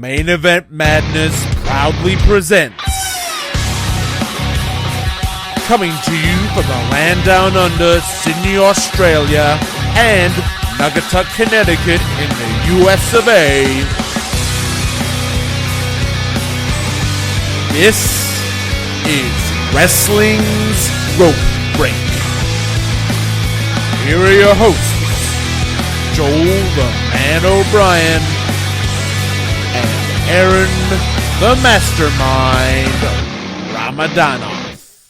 Main Event Madness proudly presents, coming to you from the land down under, Sydney, Australia, and Naugatuck, Connecticut in the US of A. This is Wrestling's Rope Break. Here are your hosts, Joel the Man O'Brien and Aaron the Mastermind Ramadanov.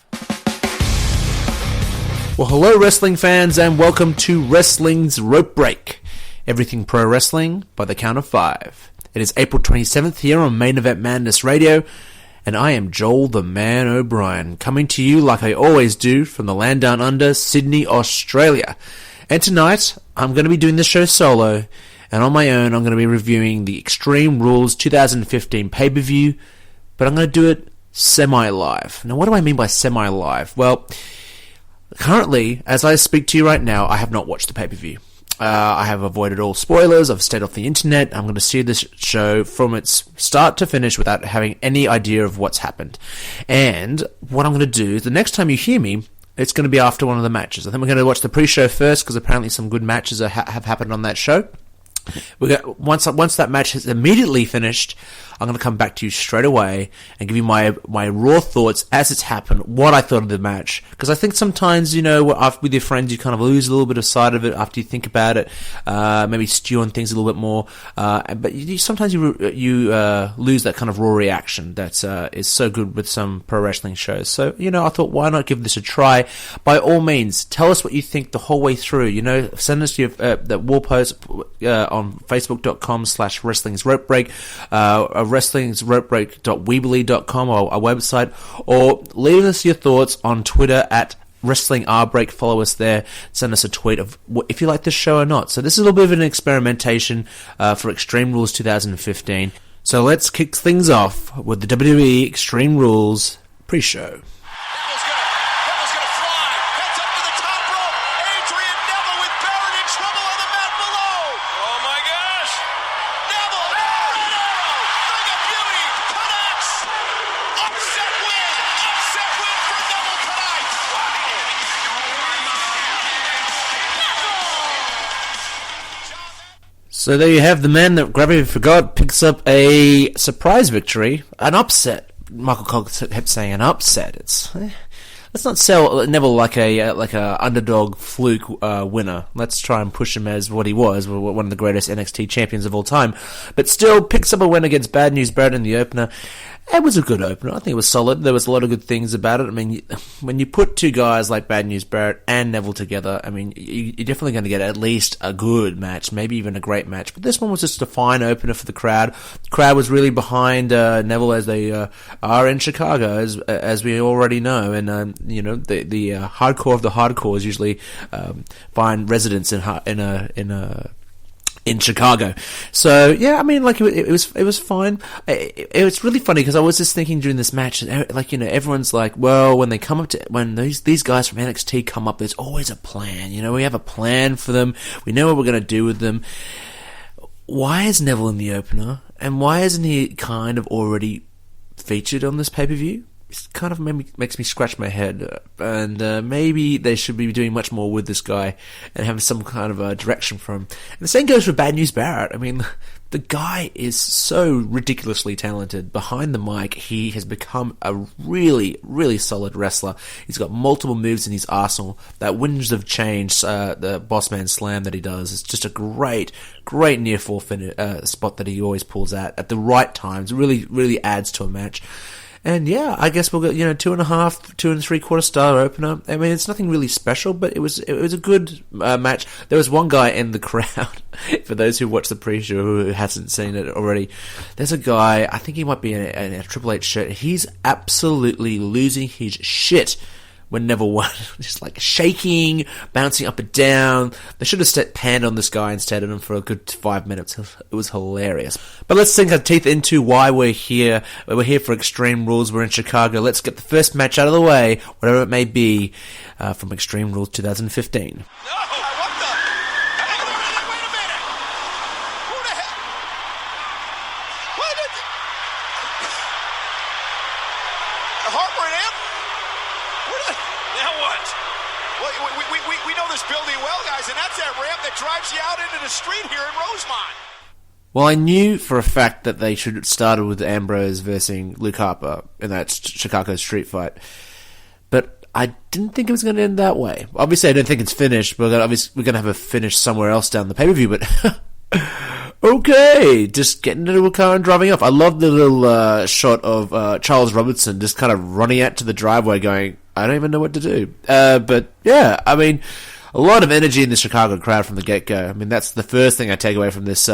Well, hello wrestling fans and welcome to Wrestling's Rope Break. Everything pro wrestling by the count of 5. It is April 27th here on Main Event Madness Radio, and I am Joel the Man O'Brien, coming to you like I always do from the land down under, Sydney, Australia. And tonight, I'm going to be doing this show solo, and on my own, I'm going to be reviewing the Extreme Rules 2015 pay-per-view, but I'm going to do it semi-live. Now, what do I mean by semi-live? Well, currently, as I speak to you right now, I have not watched the pay-per-view. I have avoided all spoilers, I've stayed off the internet, I'm going to see this show from its start to finish without having any idea of what's happened. And what I'm going to do is, the next time you hear me, it's going to be after one of the matches. I think we're going to watch the pre-show first, because apparently some good matches have happened on that show. Once that match is immediately finished, I'm going to come back to you straight away and give you my raw thoughts as it's happened, what I thought of the match. Because I think sometimes, you know, after with your friends, you kind of lose a little bit of sight of it after you think about it, maybe stew on things a little bit more. But sometimes you lose that kind of raw reaction that is so good with some pro wrestling shows. So, you know, I thought, why not give this a try? By all means, tell us what you think the whole way through. You know, send us your that wall post on facebook.com/wrestlingsropebreak, wrestlingsropebreak.weebly.com, or our website, or leave us your thoughts on Twitter at WrestlingRBreak. Follow us there. Send us a tweet of if you like this show or not. So this is a little bit of an experimentation for Extreme Rules 2015. So let's kick things off with the WWE Extreme Rules pre-show. So there you have the man that Gravity Forgot picks up a surprise victory, an upset. Michael Cole kept saying an upset. Let's not sell Neville like a underdog fluke winner. Let's try and push him as what he was, one of the greatest NXT champions of all time. But still picks up a win against Bad News Barrett in the opener. It was a good opener. I think it was solid. There was a lot of good things about it. I mean, when you put two guys like Bad News Barrett and Neville together, I mean, you're definitely going to get at least a good match, maybe even a great match. But this one was just a fine opener for the crowd. The crowd was really behind Neville, as they are in Chicago, as we already know. And you know, the hardcore of the hardcores usually find residence in Chicago. So yeah, I mean, like it was fine. It was really funny because I was just thinking during this match, like, you know, everyone's like, well, when these guys from NXT come up, there's always a plan. You know, we have a plan for them. We know what we're going to do with them. Why is Neville in the opener, and why isn't he kind of already featured on this pay-per-view? It kind of makes me scratch my head, and maybe they should be doing much more with this guy and have some kind of a direction for him. And the same goes for Bad News Barrett. I mean, the guy is so ridiculously talented. Behind the mic, he has become a really, really solid wrestler. He's got multiple moves in his arsenal. That Winds of Change, the Bossman Slam that he does, is just a great near fall spot that he always pulls at the right times. Really, really adds to a match. And yeah, I guess we'll get, you know, 2.5, 2 3/4 star opener. I mean, it's nothing really special, but it was a good match. There was one guy in the crowd, for those who watched the pre-show who hasn't seen it already. There's a guy, I think he might be in a Triple H shirt. He's absolutely losing his shit when Neville won. Just like shaking, bouncing up and down. They should have panned on this guy instead of him for a good 5 minutes. It was hilarious. But let's sink our teeth into why we're here. We're here for Extreme Rules. We're in Chicago. Let's get the first match out of the way, whatever it may be, from Extreme Rules 2015. No! What the? Wait a minute! Who the hell? What did We know this building well, guys, and that's that ramp that drives you out into the street here in Rosemont. Well, I knew for a fact that they should have started with Ambrose versus Luke Harper in that Chicago street fight. But I didn't think it was going to end that way. Obviously, I don't think it's finished, but we're going to have a finish somewhere else down the pay-per-view, but okay, just getting into a car and driving off. I love the little shot of Charles Robinson just kind of running out to the driveway going, I don't even know what to do. But yeah, I mean, a lot of energy in the Chicago crowd from the get-go. I mean, that's the first thing I take away from this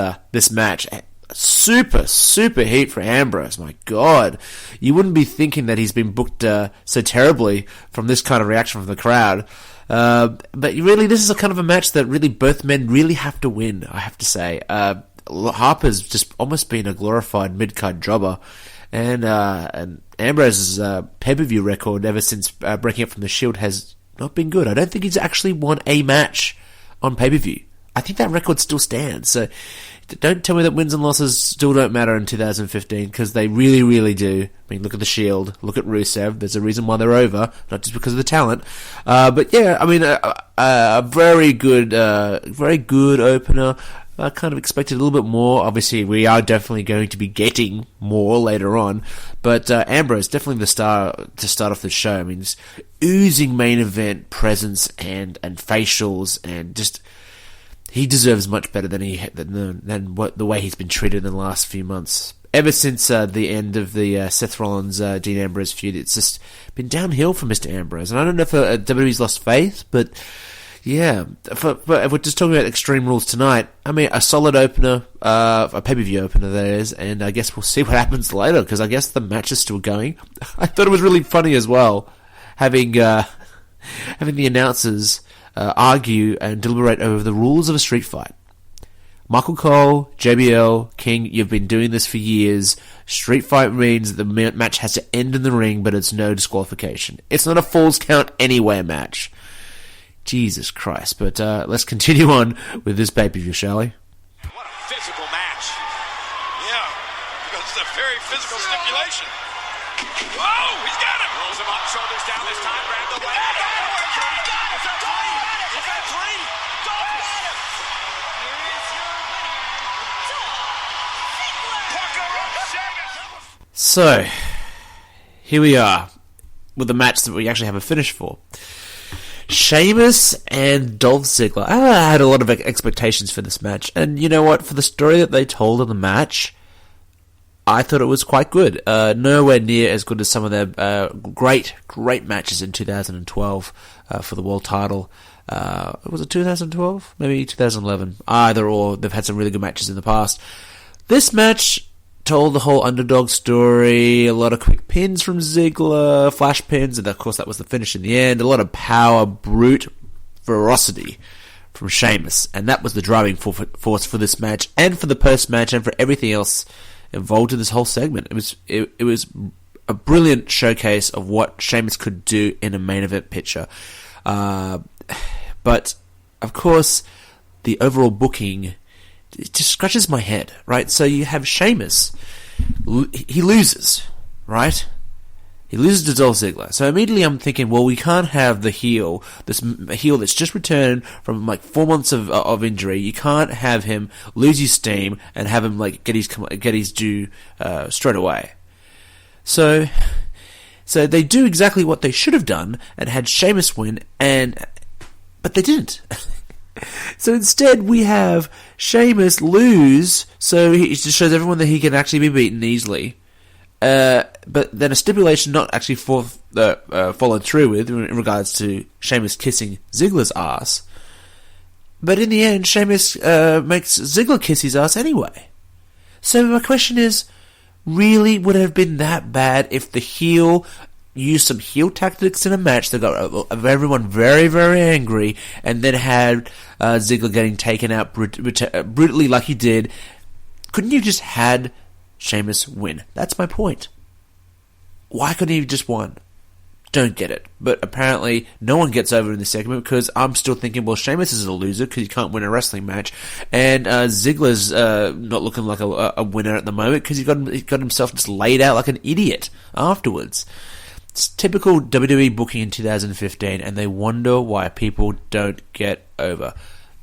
match. Super, super heat for Ambrose. My God. You wouldn't be thinking that he's been booked so terribly from this kind of reaction from the crowd. But really, this is a kind of a match that really both men really have to win, I have to say. Harper's just almost been a glorified mid-card jobber. And Ambrose's pay-per-view record ever since breaking up from the Shield has not been good. I don't think he's actually won a match on pay-per-view. I think that record still stands. So don't tell me that wins and losses still don't matter in 2015, because they really, really do. I mean, look at the Shield, look at Rusev. There's a reason why they're over, not just because of the talent. But yeah, I mean, a very good opener. I kind of expected a little bit more. Obviously, we are definitely going to be getting more later on. But Ambrose, definitely the star to start off the show. I mean, just oozing main event presence and facials, and just he deserves much better than the way he's been treated in the last few months. Ever since the end of the Seth Rollins Dean Ambrose feud, it's just been downhill for Mr. Ambrose. And I don't know if WWE's lost faith, but yeah, if we're just talking about Extreme Rules tonight, I mean, a solid opener, a pay-per-view opener, that is, and I guess we'll see what happens later, because I guess the match is still going. I thought it was really funny as well, having the announcers argue and deliberate over the rules of a street fight. Michael Cole, JBL, King, you've been doing this for years. Street fight means the match has to end in the ring, but it's no disqualification. It's not a Falls Count Anywhere match. Jesus Christ. But let's continue on with this pay-per-view, shall we? What a physical match. Yeah, because it's a very physical stipulation. Whoa, he's got him. Rolls him up, shoulders down this time, grab the leg. So, here we are with the match that we actually have a finish for. Sheamus and Dolph Ziggler. I had a lot of expectations for this match, and you know what? For the story that they told in the match, I thought it was quite good. Nowhere near as good as some of their great matches in 2012 for the world title. Was it 2012? Maybe 2011. Either or. They've had some really good matches in the past. This match told the whole underdog story, a lot of quick pins from Ziggler, flash pins, and of course that was the finish in the end. A lot of power, brute ferocity from Sheamus, and that was the driving force for this match, and for the post-match, and for everything else involved in this whole segment. It was a brilliant showcase of what Sheamus could do in a main event picture. But, of course, the overall booking, it just scratches my head, right? So you have Sheamus, he loses, right? He loses to Dolph Ziggler. So immediately I'm thinking, well, we can't have the heel, this heel that's just returned from like 4 months of injury. You can't have him lose his steam and have him like get his due straight away. So they do exactly what they should have done and had Sheamus win, but they didn't. So instead, we have Sheamus lose, so it just shows everyone that he can actually be beaten easily. But then a stipulation not actually followed through with in regards to Sheamus kissing Ziggler's ass. But in the end, Sheamus makes Ziggler kiss his ass anyway. So my question is, really would it have been that bad if the heel used some heel tactics in a match that got everyone very, very angry, and then had Ziggler getting taken out brutally like he did? Couldn't you just had Sheamus win? That's my point. Why couldn't he have just won? Don't get it. But apparently no one gets over in this segment, because I'm still thinking, well, Sheamus is a loser because he can't win a wrestling match, and Ziggler's not looking like a winner at the moment because he got himself just laid out like an idiot afterwards. It's typical WWE booking in 2015, and they wonder why people don't get over.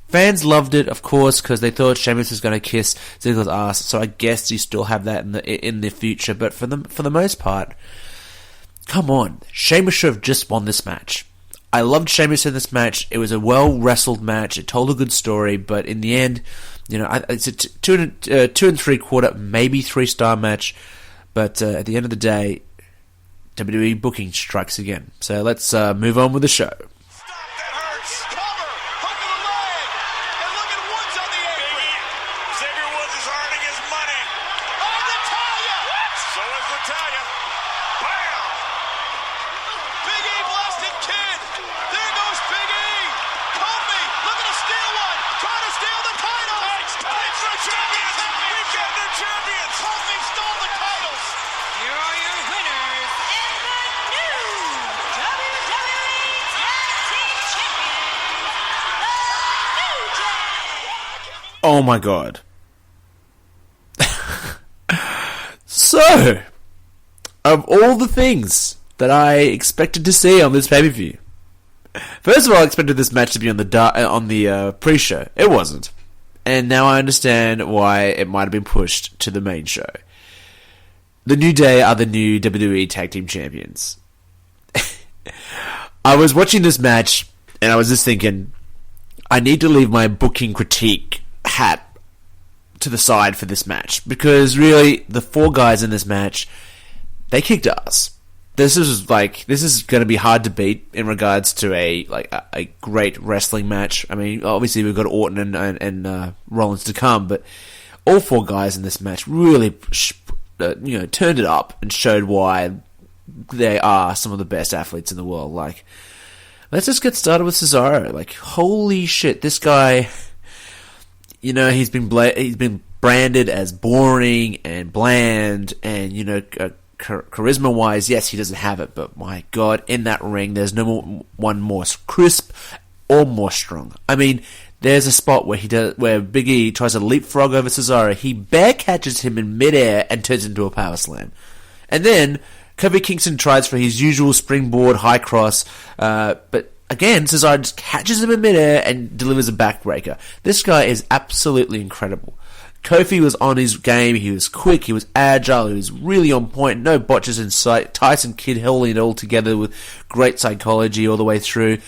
Fans loved it, of course, because they thought Sheamus was going to kiss Ziggler's ass, so I guess you still have that in the future, but for the most part, come on, Sheamus should have just won this match. I loved Sheamus in this match. It was a well-wrestled match. It told a good story, but in the end, it's a 2 3/4, maybe 3-star match, but at the end of the day, WWE booking strikes again. So let's move on with the show. Oh my god. So, of all the things that I expected to see on this pay-per-view, first of all, I expected this match to be on the pre-show. It wasn't. And now I understand why it might have been pushed to the main show. The New Day are the new WWE Tag Team Champions. I was watching this match, and I was just thinking, I need to leave my booking critique hat to the side for this match, because really the 4 guys in this match, they kicked ass. This is going to be hard to beat in regards to a great wrestling match. I mean, obviously we've got Orton and Rollins to come, but all 4 guys in this match really turned it up and showed why they are some of the best athletes in the world. Like, let's just get started with Cesaro. Like, holy shit, this guy, he's been branded as boring and bland, and charisma-wise, yes, he doesn't have it, but my god, in that ring, there's no one more crisp or more strong. I mean, there's a spot where Big E tries to leapfrog over Cesaro, he bear catches him in midair and turns into a power slam. And then Kofi Kingston tries for his usual springboard high cross, but again, Cesaro just catches him in midair and delivers a backbreaker. This guy is absolutely incredible. Kofi was on his game, he was quick, he was agile, he was really on point, no botches in sight. Tyson Kidd holding it all together with great psychology all the way through.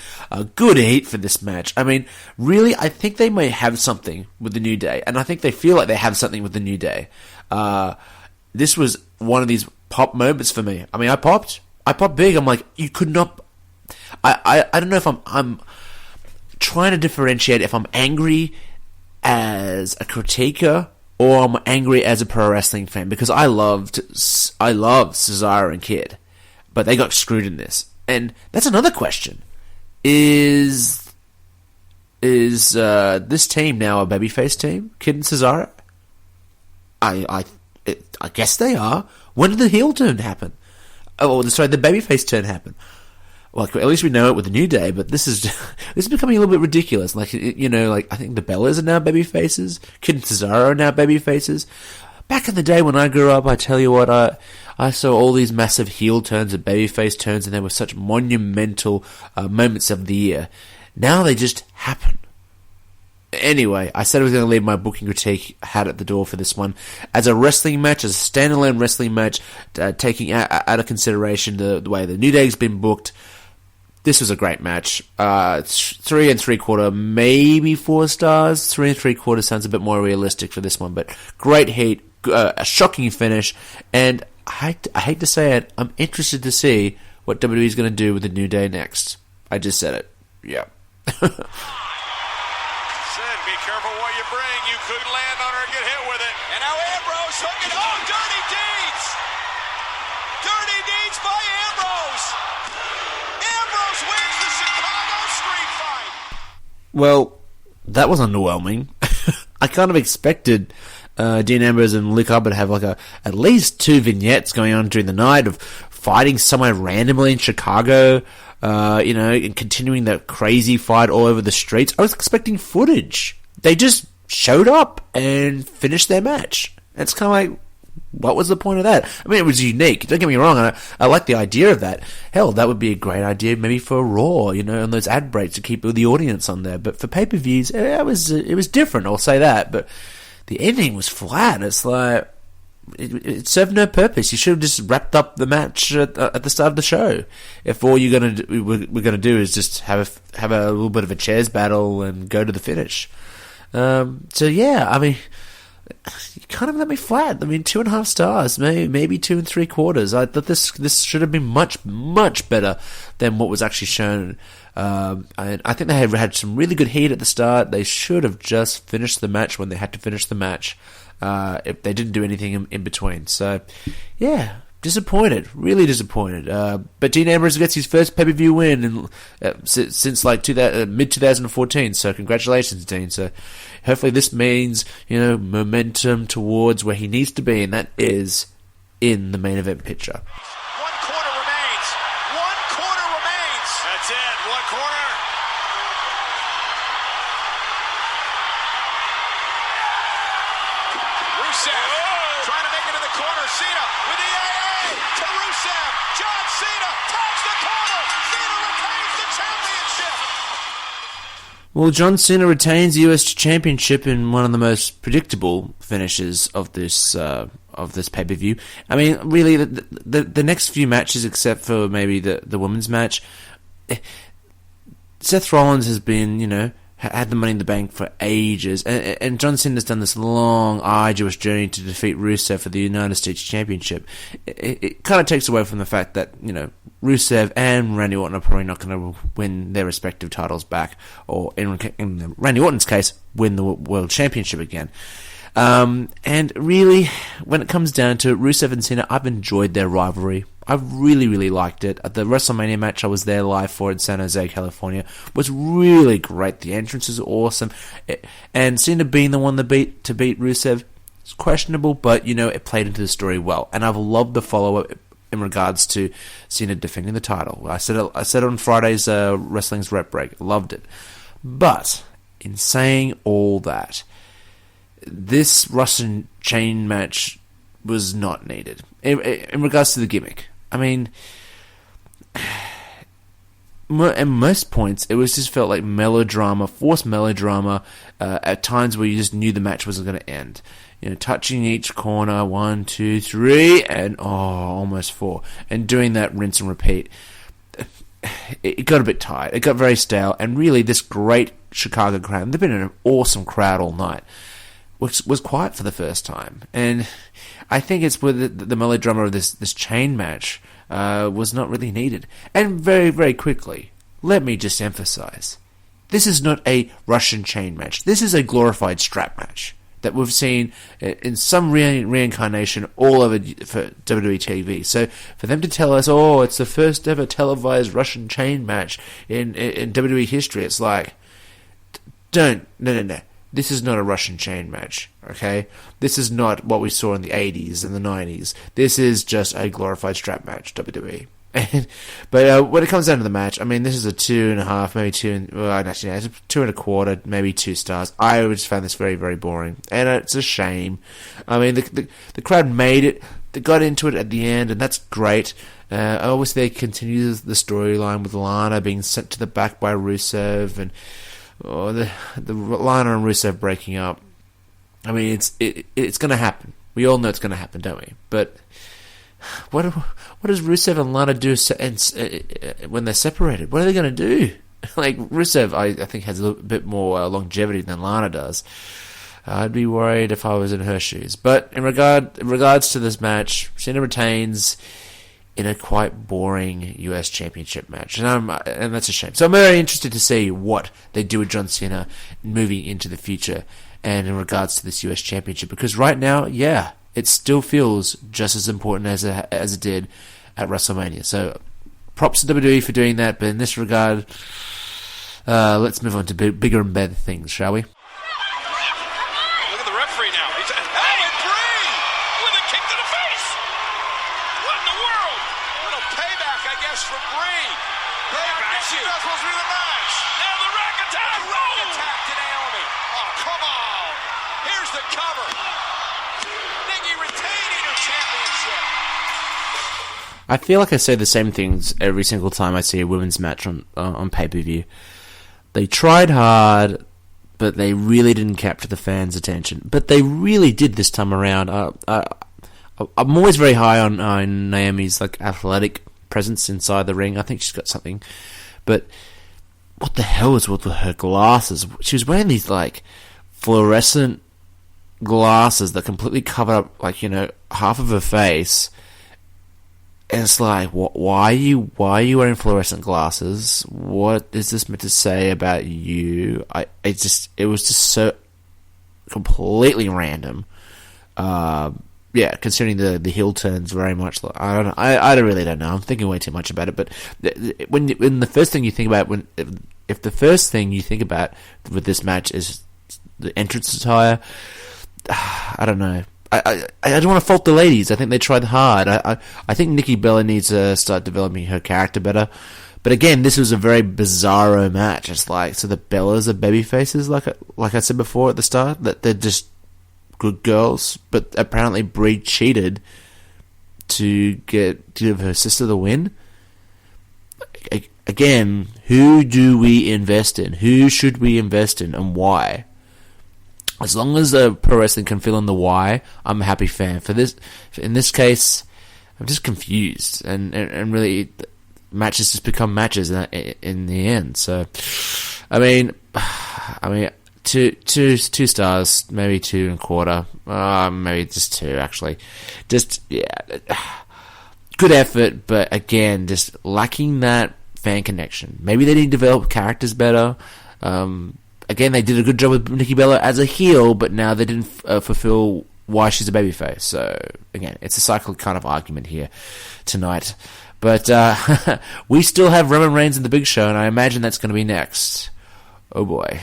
Good heat for this match. I mean, really, I think they may have something with the New Day, and I think they feel like they have something with the New Day. This was one of these pop moments for me. I mean, I popped big. I'm like, you could not... I don't know if I'm trying to differentiate if I'm angry as a critiquer or I'm angry as a pro wrestling fan, because I loved Cesaro and Kidd, but they got screwed in this. And that's another question. Is this team now a babyface team? Kidd and Cesaro? I guess they are. When did the heel turn happen? The babyface turn happen. Well, at least we know it with the New Day, but this is becoming a little bit ridiculous. Like, I think the Bellas are now baby faces. Kidd and Cesaro are now baby faces. Back in the day when I grew up, I tell you what, I saw all these massive heel turns and babyface turns, and they were such monumental moments of the year. Now they just happen. Anyway, I said I was going to leave my booking critique hat at the door for this one. As a wrestling match, as a standalone wrestling match, taking out of consideration the way the New Day's been booked, this was a great match. 3 3/4, maybe 4 stars. 3 3/4 sounds a bit more realistic for this one, but great heat, a shocking finish, and I hate to say it, I'm interested to see what WWE is going to do with the New Day next. I just said it. Yeah. Be careful what you bring. You could land on her and get hit with it. And now Ambrose hooking. Oh, dirty deeds! Dirty deeds by Ambrose! Ambrose wins the Chicago street fight! Well, that was underwhelming. I kind of expected Dean Ambrose and Luke Harper to have at least 2 vignettes going on during the night of fighting somewhere randomly in Chicago, and continuing that crazy fight all over the streets. I was expecting footage. They just showed up and finished their match. It's kind of like, what was the point of that? I mean, it was unique. Don't get me wrong. I like the idea of that. Hell, that would be a great idea maybe for Raw, you know, and those ad breaks to keep the audience on there. But for pay-per-views, it was different, I'll say that. But the ending was flat. It's like, it served no purpose. You should have just wrapped up the match at the start of the show. If all we're gonna do is just have a little bit of a chairs battle and go to the finish. So yeah, I mean, you kind of let me flat. I mean, 2.5 stars, maybe 2 3/4. I thought this should have been much better than what was actually shown. I think they had some really good heat at the start. They should have just finished the match when they had to finish the match. If they didn't do anything in between. So, yeah, disappointed. Really disappointed. But Dean Ambrose gets his first pay-per-view win since like mid-2014. So, congratulations, Dean. So, hopefully this means, you know, momentum towards where he needs to be, and that is in the main event picture. 1 quarter remains. 1 quarter remains. That's it. 1 quarter. Rusev trying to make it in the corner. Cena with the AA to Rusev. John Cena taps the corner. Cena retains the championship. Well, John Cena retains the US Championship in one of the most predictable finishes of this pay-per-view. I mean, really, the next few matches, except for maybe the women's match, Seth Rollins has been, you know, had the Money in the Bank for ages, and John Cena's done this long, arduous journey to defeat Rusev for the United States Championship. It kind of takes away from the fact that, you know, Rusev and Randy Orton are probably not going to win their respective titles back, or in Randy Orton's case, win the World Championship again. And really, when it comes down to Rusev and Cena, I've enjoyed their rivalry. I've really liked it. At the WrestleMania match I was there live for in San Jose, California, was really great. The entrance is awesome. And Cena being the one to beat Rusev is questionable, but, you know, it played into the story well. And I've loved the follow-up in regards to Cena defending the title. I said it on Friday's Wrestling's Rep Break. Loved it. But, in saying all that, this Russian chain match was not needed. In regards to the gimmick, I mean, at most points, it was just felt like melodrama, forced melodrama, at times where you just knew the match wasn't going to end. You know, touching each corner, 1, 2, 3, and almost 4. And doing that rinse and repeat. It got a bit tired. It got very stale. And really, this great Chicago crowd, they've been an awesome crowd all night, was quiet for the first time. And I think it's with the melodrama of this chain match was not really needed. And very, very quickly, let me just emphasize, this is not a Russian chain match. This is a glorified strap match that we've seen in some reincarnation all over for WWE TV. So for them to tell us, it's the first ever televised Russian chain match in WWE history, it's like, no. This is not a Russian chain match, okay? This is not what we saw in the 80s and the 90s. This is just a glorified strap match, WWE. But when it comes down to the match, I mean, this is a 2.5, maybe 2, actually, no, it's a 2.25, maybe 2 stars. I just found this very, very boring. And it's a shame. I mean, the crowd made it. They got into it at the end, and that's great. Obviously, they continue the storyline with Lana being sent to the back by Rusev, and the Lana and Rusev breaking up. I mean, it's going to happen. We all know it's going to happen, don't we? But what does Rusev and Lana do when they're separated? What are they going to do? Like, Rusev, I think, has a little bit more longevity than Lana does. I'd be worried if I was in her shoes. But in regards to this match, Cena retains in a quite boring US Championship match, and that's a shame. So I'm very interested to see what they do with John Cena moving into the future, and in regards to this US Championship, because right now, yeah, it still feels just as important as it did at WrestleMania. So props to WWE for doing that, but in this regard, let's move on to bigger and better things, shall we? I feel like I say the same things every single time I see a women's match on pay-per-view. They tried hard, but they really didn't capture the fans' attention. But they really did this time around. I'm always very high on Naomi's like athletic presence inside the ring. I think she's got something. But what the hell is with her glasses? She was wearing these like fluorescent glasses that completely cover up like, half of her face. And it's like, why are you wearing fluorescent glasses? What is this meant to say about you? It was just so completely random. Considering the heel turns very much. I don't know. I really don't know. I'm thinking way too much about it. But when the first thing you think about if the first thing you think about with this match is the entrance attire, I don't know. I don't want to fault the ladies. I think they tried hard. I think Nikki Bella needs to start developing her character better. But again, this was a very bizarro match. It's like, so the Bellas are baby faces, like I said before at the start, that they're just good girls. But apparently Brie cheated to give her sister the win. Again, who do we invest in? Who should we invest in, and why? As long as pro wrestling can fill in the why, I'm a happy fan. In this case, I'm just confused, and really, matches just become matches in the end. So, I mean, two stars, maybe 2.25, maybe just 2 actually. Just good effort, but again, just lacking that fan connection. Maybe they need to develop characters better. Again, they did a good job with Nikki Bella as a heel, but now they didn't fulfill why she's a babyface. So, again, it's a cyclical kind of argument here tonight. But we still have Roman Reigns in the Big Show, and I imagine that's going to be next. Oh, boy.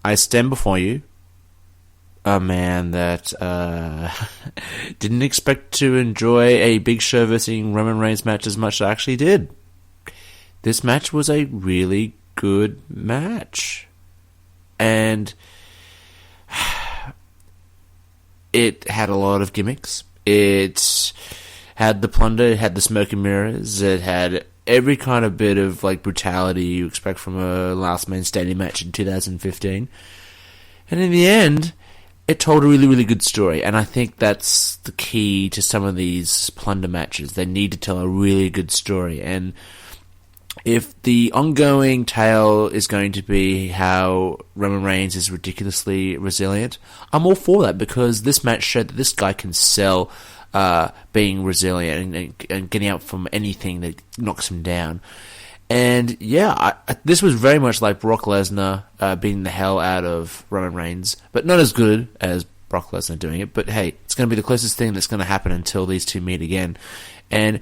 I stand before you, a man that didn't expect to enjoy a Big Show versus Roman Reigns match as much as I actually did. This match was a really good match. And it had a lot of gimmicks. It had the plunder, it had the smoke and mirrors, it had every kind of bit of like brutality you expect from a last man standing match in 2015. And in the end, it told a really, really good story. And I think that's the key to some of these plunder matches. They need to tell a really good story. And if the ongoing tale is going to be how Roman Reigns is ridiculously resilient, I'm all for that, because this match showed that this guy can sell being resilient and getting out from anything that knocks him down. And yeah, this was very much like Brock Lesnar beating the hell out of Roman Reigns, but not as good as Brock Lesnar doing it. But hey, it's going to be the closest thing that's going to happen until these two meet again. And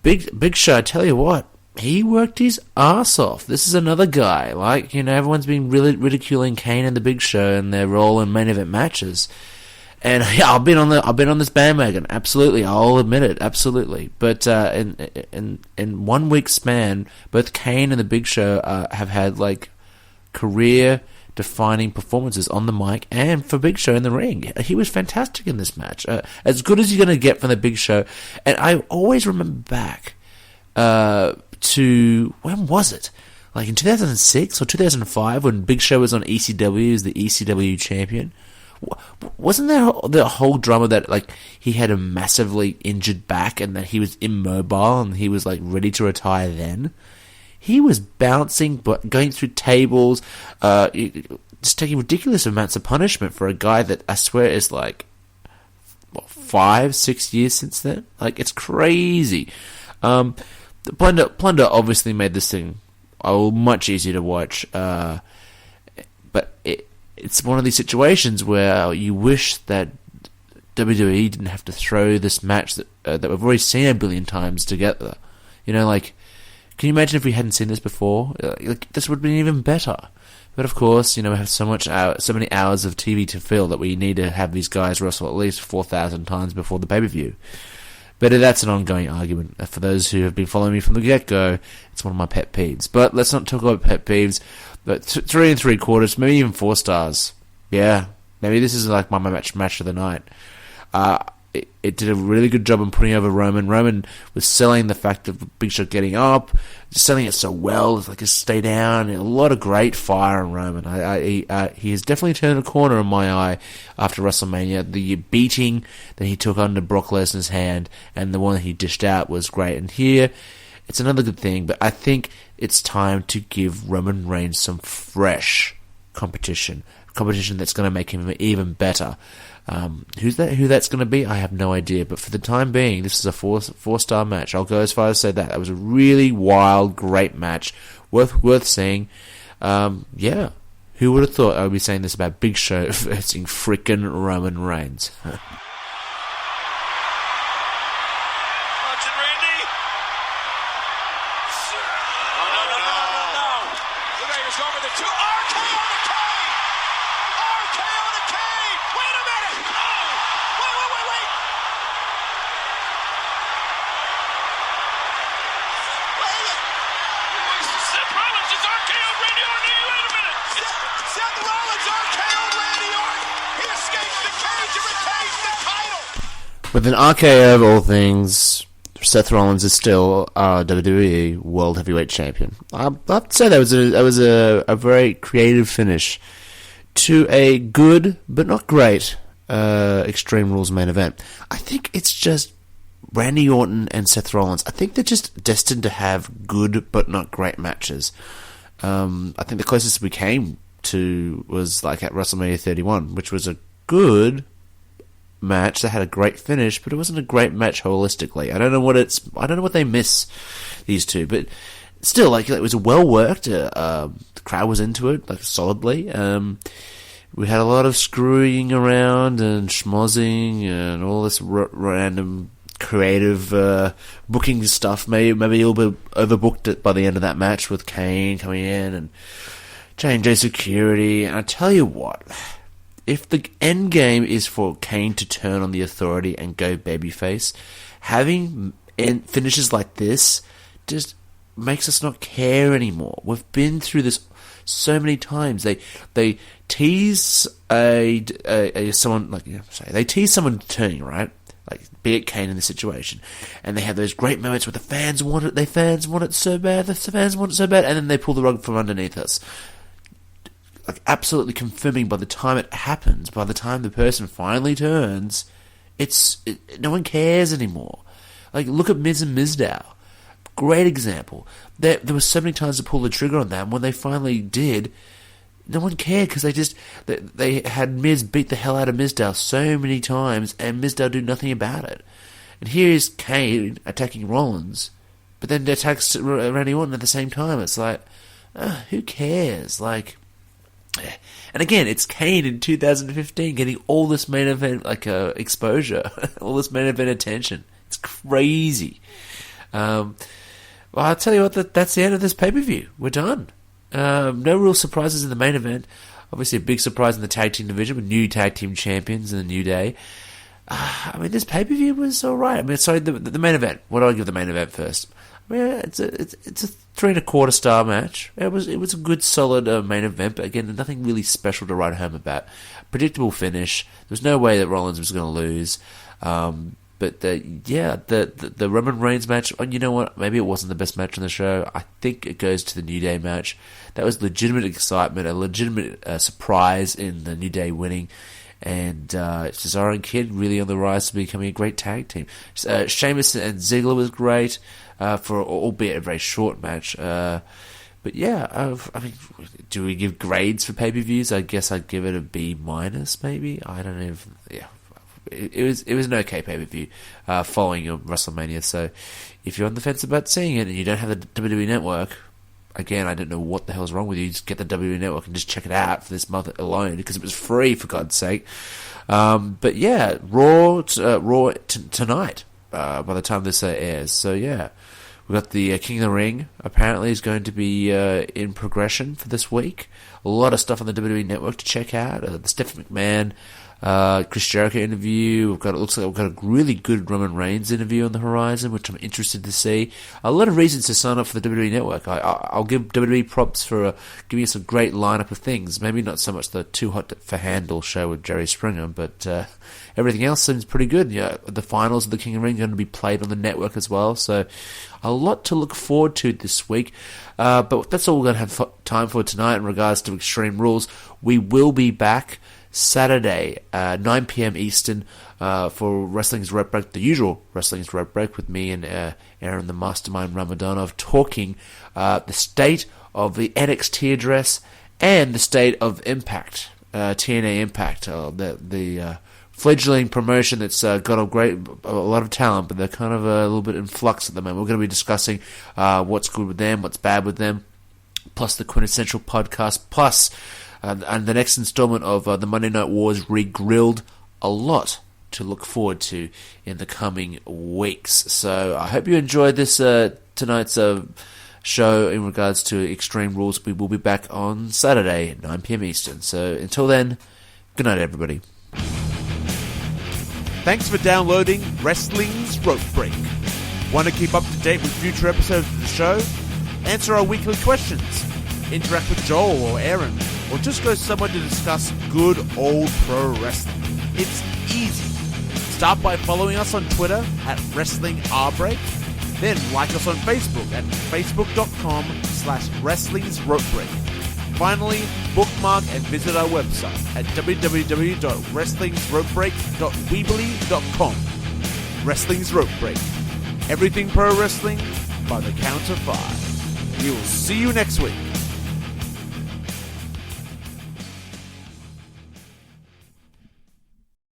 Big Show, I tell you what, he worked his ass off. This is another guy, like, everyone's been really ridiculing Kane and the Big Show and their role in main event matches. And yeah, I've been on this bandwagon. Absolutely, I'll admit it. Absolutely, but in 1 week span, both Kane and the Big Show have had like career-defining performances on the mic and for Big Show in the ring. He was fantastic in this match, as good as you're going to get from the Big Show. And I always remember back to, when was it? Like in 2006 or 2005, when Big Show was on ECW as the ECW champion. Wasn't there the whole drama that like he had a massively injured back and that he was immobile and he was like ready to retire then? He was bouncing, but going through tables, just taking ridiculous amounts of punishment for a guy that I swear is like 5-6 years since then. Like, it's crazy. The Plunder obviously made this thing much easier to watch, but it's one of these situations where you wish that WWE didn't have to throw this match that we've already seen a billion times together. You know, like, can you imagine if we hadn't seen this before? Like, this would have been even better. But of course, you know, we have so many hours of TV to fill that we need to have these guys wrestle at least 4,000 times before the pay-per-view. But that's an ongoing argument. For those who have been following me from the get-go, it's one of my pet peeves. But let's not talk about pet peeves. But 3 3/4, maybe even 4 stars. Yeah, maybe this is like my match of the night. It did a really good job in putting over Roman. Roman was selling the fact of Big Show getting up, just selling it so well. It's like a stay down. A lot of great fire on Roman. He has definitely turned a corner in my eye after WrestleMania. The beating that he took under Brock Lesnar's hand and the one that he dished out was great. And here, it's another good thing, but I think it's time to give Roman Reigns some fresh competition that's going to make him even better. Who that's going to be, I have no idea. But for the time being, this is a 4-star match. I'll go as far as say that. That was a really wild, great match. Worth seeing. Yeah. Who would have thought I would be saying this about Big Show versus frickin' Roman Reigns? With an RKO of all things, Seth Rollins is still WWE World Heavyweight Champion. I'd say that was a very creative finish to a good but not great Extreme Rules main event. I think it's just Randy Orton and Seth Rollins. I think they're just destined to have good but not great matches. I think the closest we came to was like at WrestleMania 31, which was a good match that had a great finish, but it wasn't a great match holistically. I don't know what they miss, these two, but still, like, it was well worked. The crowd was into it, like, solidly. We had a lot of screwing around and schmozzing and all this random creative booking stuff. Maybe a little bit overbooked by the end of that match with Kane coming in and J&J Security. And I tell you what, if the end game is for Kane to turn on the Authority and go babyface, having finishes like this just makes us not care anymore. We've been through this so many times. They tease someone, like, they tease someone turning, right? Like, be it Kane in this situation, and they have those great moments where the fans want it. The fans want it so bad, and then they pull the rug from underneath us. Like, absolutely confirming by the time it happens, by the time the person finally turns, no one cares anymore. Like, look at Miz and Mizdow. Great example. There were so many times to pull the trigger on that, and when they finally did, no one cared because they had Miz beat the hell out of Mizdow so many times, and Mizdow do nothing about it. And here is Kane attacking Rollins, but then attacks Randy Orton at the same time. It's like, who cares? Like, and again, it's Kane in 2015 getting all this main event exposure, all this main event attention. It's crazy. Well, I'll tell you what, that's the end of this pay-per-view. We're done. No real surprises in the main event. Obviously, a big surprise in the tag team division with new tag team champions in the New Day. I mean, this pay-per-view was alright. I mean, sorry, the main event. What do I give the main event first? I mean, it's a 3 1/4 star match. It was a good, solid main event, but again, nothing really special to write home about. Predictable finish. There was no way that Rollins was going to lose. But the Roman Reigns match, you know what? Maybe it wasn't the best match on the show. I think it goes to the New Day match. That was legitimate excitement, a legitimate surprise in the New Day winning. And Cesaro and Kid really on the rise to becoming a great tag team. Sheamus and Ziggler was great, for albeit a very short match. But yeah, I mean, do we give grades for pay-per-views? I guess I'd give it a B-, maybe. I don't know. It was an okay pay-per-view following WrestleMania. So if you're on the fence about seeing it and you don't have the WWE Network, again, I don't know what the hell's wrong with you. Just get the WWE Network and just check it out for this month alone, because it was free, for God's sake. But yeah, Raw tonight, by the time this airs. So yeah, we've got the King of the Ring, apparently is going to be in progression for this week. A lot of stuff on the WWE Network to check out. The Stephanie McMahon, Chris Jericho interview. It looks like we've got a really good Roman Reigns interview on the horizon, which I'm interested to see. A lot of reasons to sign up for the WWE Network. I'll give WWE props for giving us a great lineup of things. Maybe not so much the Too Hot for Handle show with Jerry Springer, but everything else seems pretty good. Yeah, the finals of the King of the Ring are going to be played on the network as well, so a lot to look forward to this week. But that's all we're going to have time for tonight in regards to Extreme Rules. We will be back Saturday, 9 p.m. Eastern, for Wrestling's Rep Break, the usual Wrestling's Rep Break, with me and Aaron the Mastermind Ramadanov talking the state of the NXT address and the state of Impact, TNA Impact, the fledgling promotion that's got a lot of talent, but they're kind of a little bit in flux at the moment. We're going to be discussing what's good with them, what's bad with them, plus the quintessential podcast, plus and the next installment of the Monday Night Wars Re-Grilled. A lot to look forward to in the coming weeks. So I hope you enjoyed this tonight's show in regards to Extreme Rules. We will be back on Saturday at 9 p.m. Eastern. So until then, good night, everybody. Thanks for downloading Wrestling's Rope Break. Want to keep up to date with future episodes of the show? Answer our weekly questions, interact with Joel or Aaron, or just go somewhere to discuss good old pro wrestling. It's easy. Start by following us on Twitter at WrestlingRBreak, then like us on Facebook at facebook.com/WrestlingsRopeBreak. Finally, bookmark and visit our website at www.wrestlingsropebreak.weebly.com. Wrestling's Rope Break. Everything pro wrestling by the count of 5. We will see you next week.